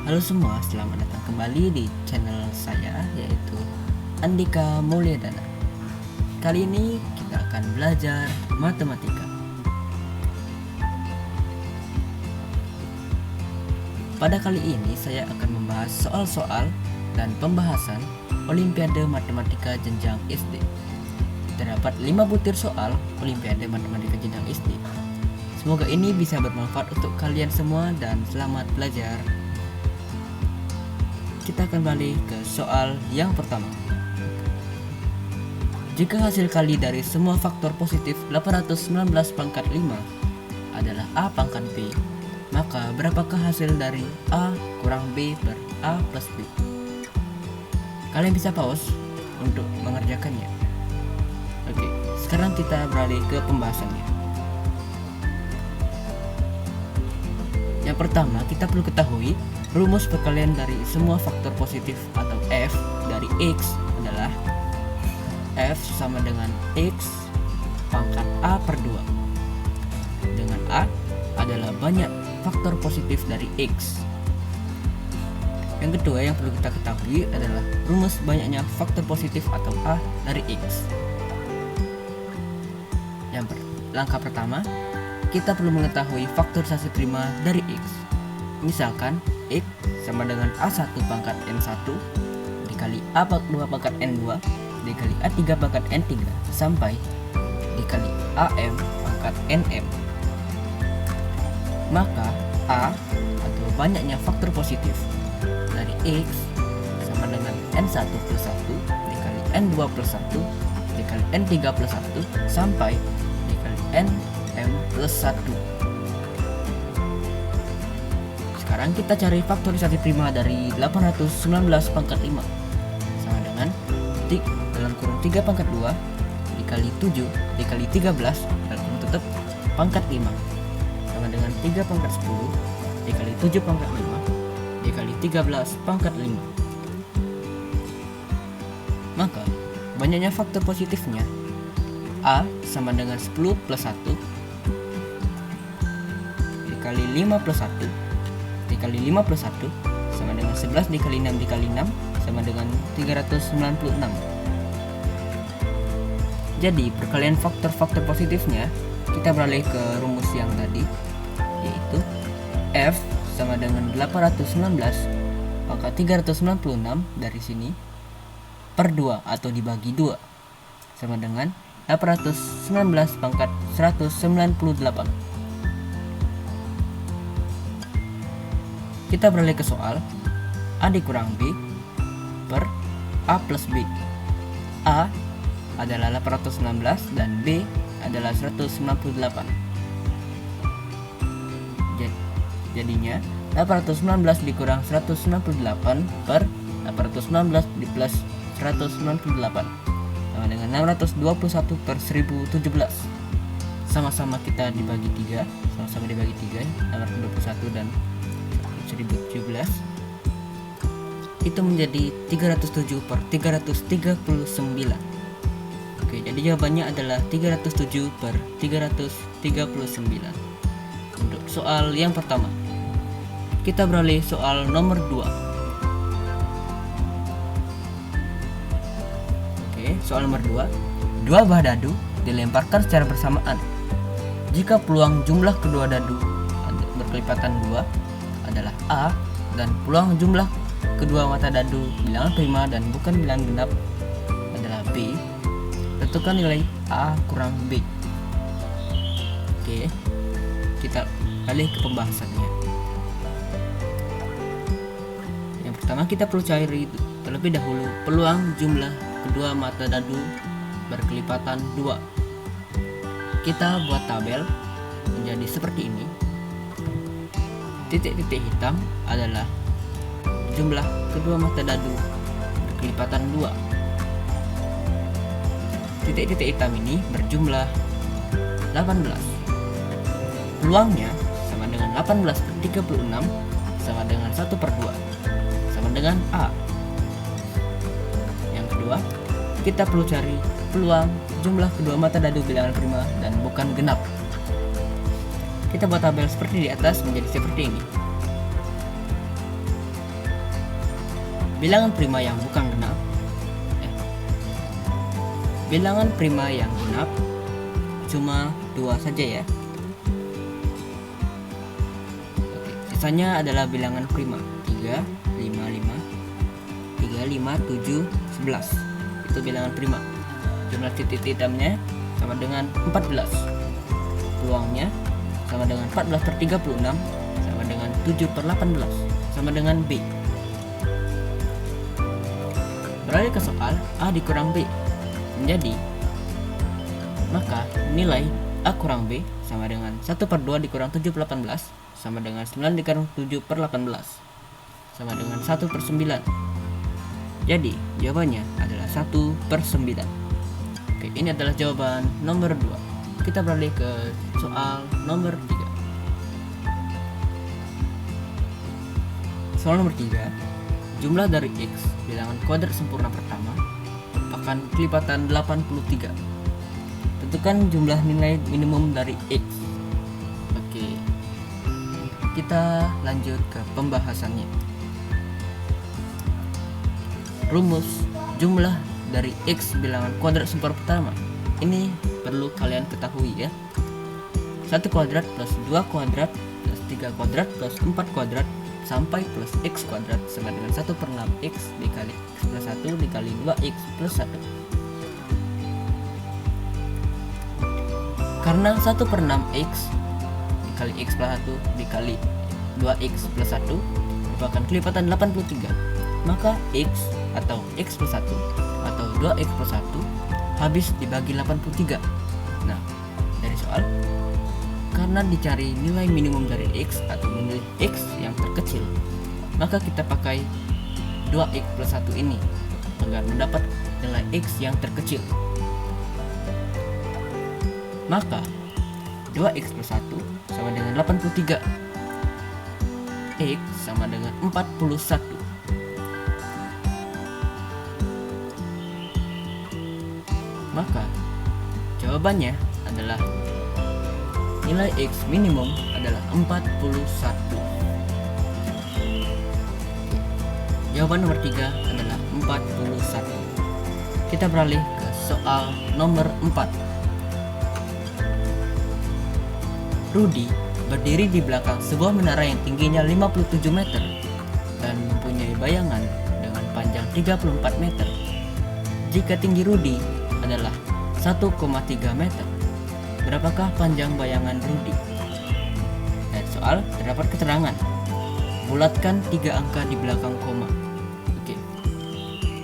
Halo semua, selamat datang kembali di channel saya, yaitu Andika Mulyadana. Kali ini kita akan belajar matematika. Pada kali ini saya akan membahas soal-soal dan pembahasan Olimpiade Matematika Jenjang SD. Terdapat 5 butir soal Olimpiade Matematika Jenjang SD. Semoga ini bisa bermanfaat untuk kalian semua dan selamat belajar. Kita akan balik ke soal yang pertama. Jika hasil kali dari semua faktor positif 819 pangkat 5 adalah A pangkat B, maka berapakah hasil dari A kurang B per A plus B? Kalian bisa pause untuk mengerjakannya. Oke, sekarang kita beralih ke pembahasannya. Yang pertama, kita perlu ketahui rumus perkalian dari semua faktor positif atau F dari X adalah F sama dengan X pangkat A per 2, dengan A adalah banyak faktor positif dari X. Yang kedua yang perlu kita ketahui adalah rumus banyaknya faktor positif atau A dari X. Langkah pertama, kita perlu mengetahui faktorisasi prima dari X. Misalkan X sama dengan A1 pangkat N1 dikali A2 pangkat N2 dikali A3 pangkat N3 sampai dikali AM pangkat NM. Maka A atau banyaknya faktor positif dari X sama dengan N1 plus 1 dikali N2 plus 1 dikali N3 plus 1 sampai dikali NM plus 1. Sekarang kita cari faktorisasi prima dari 819 pangkat 5 sama dengan dalam kurung 3 pangkat 2 dikali 7 dikali 13 dalam kurung tutup pangkat 5 sama dengan 3 pangkat 10 dikali 7 pangkat 5 dikali 13 pangkat 5. Maka banyaknya faktor positifnya A sama dengan 10 plus 1 dikali 5 plus 1 dikali 5 plus 1 sama dengan 11 dikali 6 dikali 6 sama dengan 396. Jadi perkalian faktor-faktor positifnya kita beralih ke rumus yang tadi, yaitu F sama dengan 819 maka 396 dari sini per 2 atau dibagi 2 sama dengan 819 pangkat 198. Kita beralih ke soal A dikurang B per A plus B. A adalah 819 dan B adalah 198. Jadinya 819 dikurang 198 per 819 di plus 198 sama dengan 621 per 1017. Sama-sama kita dibagi 3, sama-sama dibagi 3, 621 dan 1017 itu menjadi 307 per 339. Oke, jadi jawabannya adalah 307 per 339 untuk soal yang pertama. Kita beralih soal nomor 2. Oke, soal nomor 2. Dua buah dadu dilemparkan secara bersamaan. Jika peluang jumlah kedua dadu berkelipatan 2 adalah A dan peluang jumlah kedua mata dadu bilangan prima dan bukan bilangan genap adalah B, tentukan nilai A kurang B. Oke, kita balik ke pembahasannya. Yang pertama kita perlu cari terlebih dahulu peluang jumlah kedua mata dadu berkelipatan 2. Kita buat tabel menjadi seperti ini. Titik-titik hitam adalah jumlah kedua mata dadu berkelipatan 2. Titik-titik hitam ini berjumlah 18. Peluangnya sama dengan 18 per 36 sama dengan 1 per 2 sama dengan A. Yang kedua, kita perlu cari peluang jumlah kedua mata dadu bilangan prima dan bukan genap. Kita buat tabel seperti di atas menjadi seperti ini. bilangan prima yang bukan genap. Bilangan prima yang genap cuma 2 saja ya. Oke, sisanya adalah bilangan prima 3, 5, 7, 11. Itu bilangan prima. Jumlah titik hitamnya sama dengan 14. Peluangnya sama dengan 14 per 36 sama dengan 7 per 18 sama dengan B. Beralih ke soal A dikurang B. Menjadi maka nilai A kurang B sama dengan 1 per 2 dikurang 7 per 18 sama dengan 9 dikurang 7 per 18 sama dengan 1 per 9. Jadi jawabannya adalah 1 per 9. Oke, ini adalah jawaban nomor 2. Kita beralih ke soal nomor 3. Soal nomor 3, jumlah dari X bilangan kuadrat sempurna pertama merupakan kelipatan 83. Tentukan jumlah nilai minimum dari X. Oke, kita lanjut ke pembahasannya. Rumus jumlah dari X bilangan kuadrat sempurna pertama ini perlu kalian ketahui ya. 1 kuadrat plus 2 kuadrat plus 3 kuadrat plus 4 kuadrat sampai plus X kuadrat sama dengan 1 per 6 X dikali X plus 1 dikali 2X plus 1. Karena 1 per 6X dikali X plus 1 dikali 2X plus 1 merupakan kelipatan 83, maka X atau X plus 1 atau 2X plus 1 habis dibagi 83. Nah, dari soal, karena dicari nilai minimum dari X atau nilai X yang terkecil, maka kita pakai 2X plus 1 ini agar mendapat nilai X yang terkecil. Maka 2X plus 1 sama dengan 83, X sama dengan 41. Maka jawabannya adalah nilai X minimum adalah 41. Jawaban nomor 3 adalah 41. Kita beralih ke soal nomor 4. Rudy berdiri di belakang sebuah menara yang tingginya 57 meter dan mempunyai bayangan dengan panjang 34 meter. Jika tinggi Rudy adalah 1,3 meter, berapakah panjang bayangan Rudy? Dan soal terdapat keterangan. Bulatkan 3 angka di belakang koma. Oke,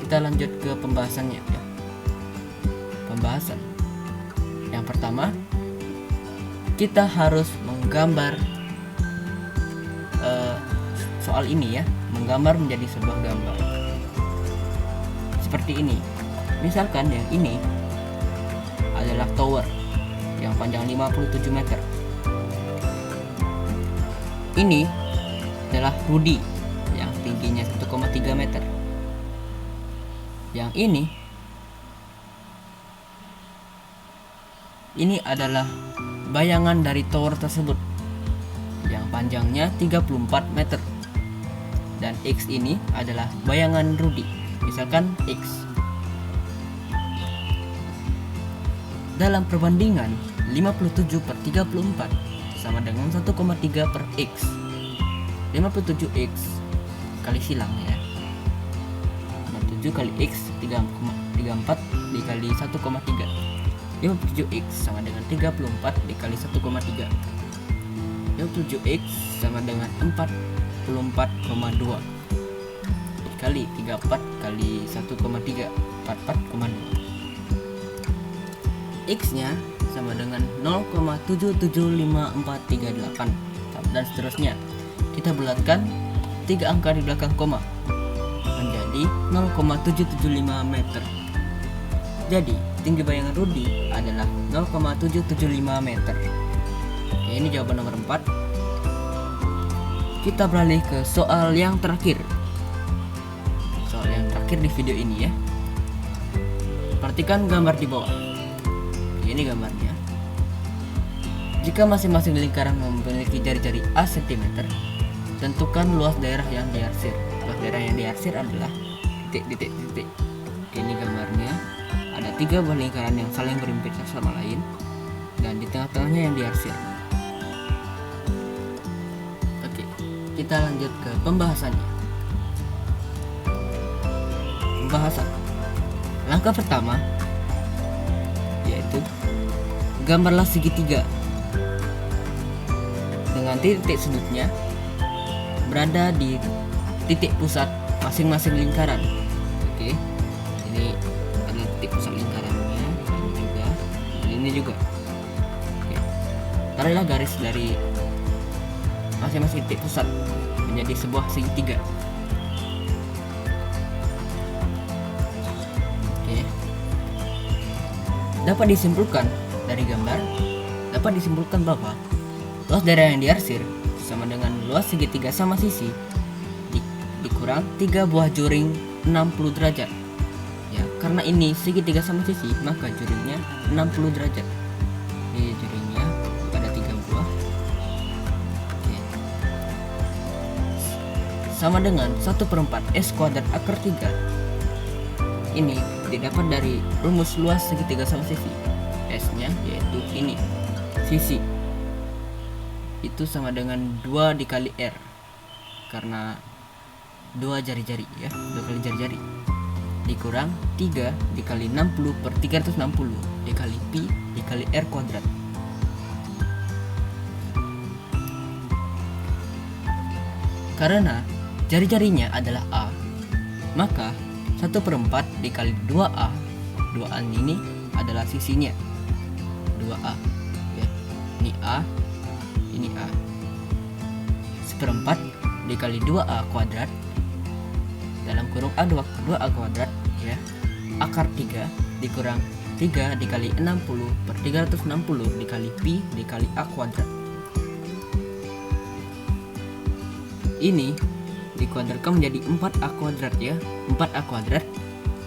kita lanjut ke pembahasannya ya. Pembahasan yang pertama, kita harus menggambar soal ini ya, menggambar menjadi sebuah gambar seperti ini. Misalkan yang ini adalah tower yang panjang 57 meter. Ini adalah Rudy yang tingginya 1,3 meter. Yang ini adalah bayangan dari tower tersebut yang panjangnya 34 meter. Dan X ini adalah bayangan Rudy. Misalkan X. Dalam perbandingan 57 per 34 sama dengan 1,3 per X. 57X kali silang ya. 57 kali X 3,34 dikali 1,3. 57X sama dengan 34 dikali 1,3. 57X sama dengan 44,2 dikali 34 kali 1,3, 44,2. X-nya sama dengan 0,775438 dan seterusnya. Kita bulatkan 3 angka di belakang koma menjadi 0,775 meter. Jadi tinggi bayangan Rudy adalah 0,775 meter. Oke, ini jawaban nomor 4. Kita beralih ke soal yang terakhir. Soal yang terakhir di video ini ya. Perhatikan gambar di bawah. Ini gambarnya. Jika masing-masing lingkaran memiliki jari-jari A cm, tentukan luas daerah yang diarsir. Luas daerah yang diarsir adalah titik. Oke, ini gambarnya. Ada 3 buah lingkaran yang saling berhimpit satu sama lain, dan di tengah-tengahnya yang diarsir. Oke, kita lanjut ke pembahasannya. Pembahasan. Langkah pertama yaitu gambarlah segitiga dengan titik sudutnya berada di titik pusat masing-masing lingkaran. Oke, ini adalah titik pusat lingkarannya, ini juga. Oke, tarilah garis dari masing-masing titik pusat menjadi sebuah segitiga. Oke, dapat disimpulkan dari gambar, bahwa luas daerah yang diarsir sama dengan luas segitiga sama sisi dikurang 3 buah juring 60 derajat. Ya, karena ini segitiga sama sisi, maka juringnya 60 derajat. Ini juringnya pada 3 buah. Oke. Sama dengan 1/4 S kuadrat akar 3. Ini didapat dari rumus luas segitiga sama sisi. S-nya yaitu ini, sisi itu sama dengan 2 dikali R, karena 2 jari-jari ya, 2 kali jari-jari, dikurang 3 dikali 60 per 360 dikali pi dikali R kuadrat. Karena jari-jarinya adalah A, maka 1/4 dikali 2A. 2A ini adalah sisinya, 2A ya. Ini A, ini A. 1/4 dikali 2A kuadrat dalam kurung A2A kuadrat ya, akar 3 dikurang 3 dikali 60 per 360 dikali pi dikali A kuadrat. Ini dikuadratkan menjadi 4A kuadrat ya. 4A kuadrat,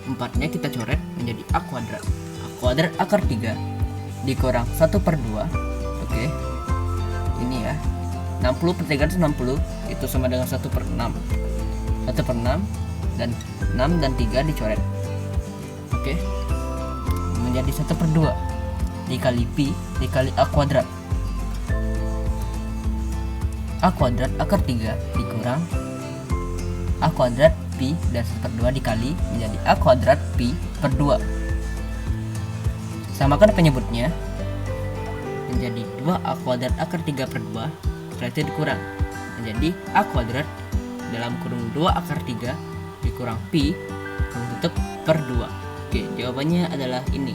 4-nya kita coret menjadi A kuadrat. A kuadrat akar 3 dikurang 1/2. Oke, ini ya, 60 per 360 itu sama dengan 1/6. 1/6 dan 6 dan 3 dicoret. Oke, menjadi 1/2 dikali pi dikali A kuadrat. A kuadrat akar 3 dikurang A kuadrat pi dan 1/2 dikali menjadi A kuadrat pi per 2. Samakan penyebutnya menjadi 2A kuadrat akar 3 per 2, berarti dikurang menjadi A kuadrat dalam kurung 2 akar 3 dikurang pi kurung tutup per 2. Oke, jawabannya adalah ini,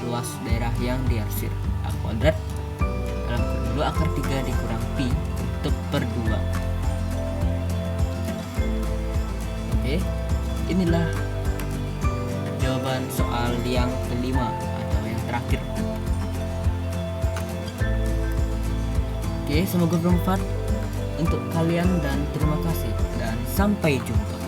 luas daerah yang diarsir, A kuadrat dalam kurung 2 akar 3 dikurang pi tutup per 2. Oke, inilah jawaban soal yang kelima atau yang terakhir. Oke, semoga bermanfaat untuk kalian dan terima kasih dan sampai jumpa.